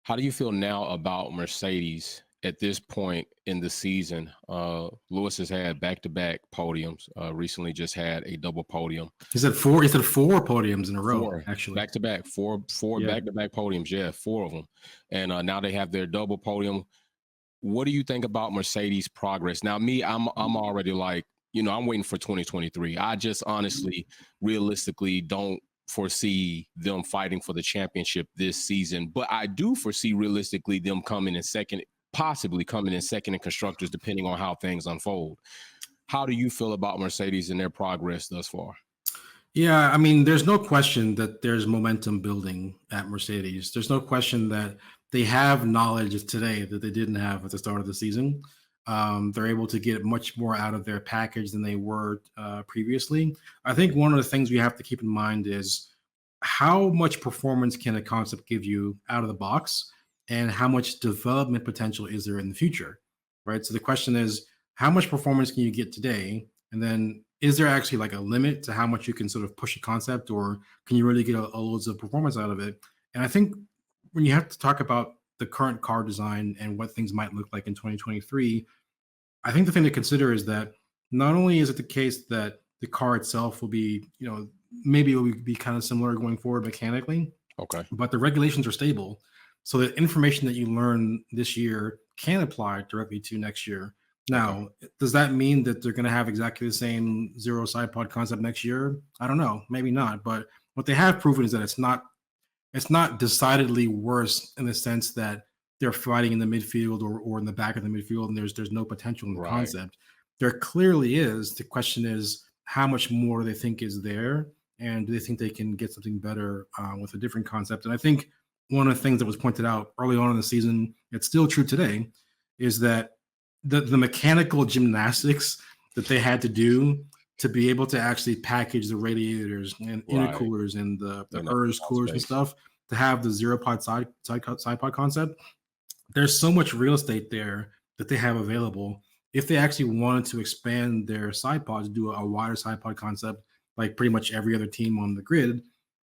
How do you feel now about Mercedes at this point in the season? Lewis has had back-to-back podiums. Recently, just had a double podium. He said four. He said four podiums in a row. Four Actually, back-to-back, four yeah. back-to-back podiums. Yeah, four of them, and now they have their double podium. What do you think about Mercedes' progress? Now, me, I'm already like, I'm waiting for 2023. I just honestly, realistically, don't foresee them fighting for the championship this season, but I do foresee realistically them coming in second, possibly coming in second in constructors, depending on how things unfold. How do you feel about Mercedes and their progress thus far? Yeah, I mean, there's no question that there's momentum building at Mercedes. There's no question that they have knowledge of today that they didn't have at the start of the season. They're able to get much more out of their package than they were previously. I think one of the things we have to keep in mind is how much performance can a concept give you out of the box, and how much development potential is there in the future, right? So the question is, how much performance can you get today, and then is there actually like a limit to how much you can sort of push a concept, or can you really get a loads of performance out of it? And I think when you have to talk about the current car design and what things might look like in 2023, I think the thing to consider is that not only is it the case that the car itself will be, maybe it will be kind of similar going forward mechanically, Okay. but the regulations are stable. So the information that you learn this year can apply directly to next year. Now, does that mean that they're going to have exactly the same zero side pod concept next year? I don't know, maybe not. But what they have proven is that it's not decidedly worse in the sense that they're fighting in the midfield or in the back of the midfield, and there's no potential in the Right. concept. There clearly is. The question is, how much more do they think is there, and do they think they can get something better with a different concept? And I think one of the things that was pointed out early on in the season, it's still true today, is that the mechanical gymnastics that they had to do to be able to actually package the radiators and Right. intercoolers and the In ERS that coolers and space. stuff to have the zero pod side pod concept. There's so much real estate there that they have available. If they actually wanted to expand their side pods, do a wider side pod concept, like pretty much every other team on the grid,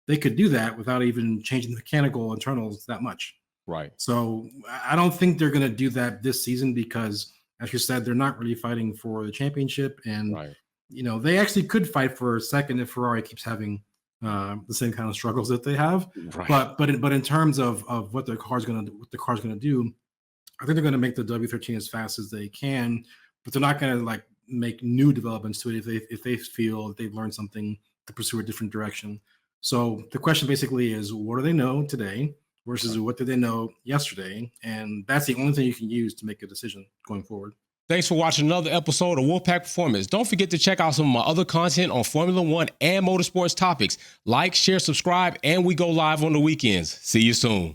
they could do that without even changing the mechanical internals that much. Right. So I don't think they're going to do that this season because, as you said, they're not really fighting for the championship. And, Right. they actually could fight for a second if Ferrari keeps having the same kind of struggles that they have. Right. But in terms of what the car's going to do, I think they're going to make the W13 as fast as they can, but they're not going to like make new developments to it if they feel that they've learned something to pursue a different direction. So the question basically is, what do they know today versus what did they know yesterday? And that's the only thing you can use to make a decision going forward. Thanks for watching another episode of Wolfpack Performance. Don't forget to check out some of my other content on Formula One and motorsports topics. Like, share, subscribe, and we go live on the weekends. See you soon.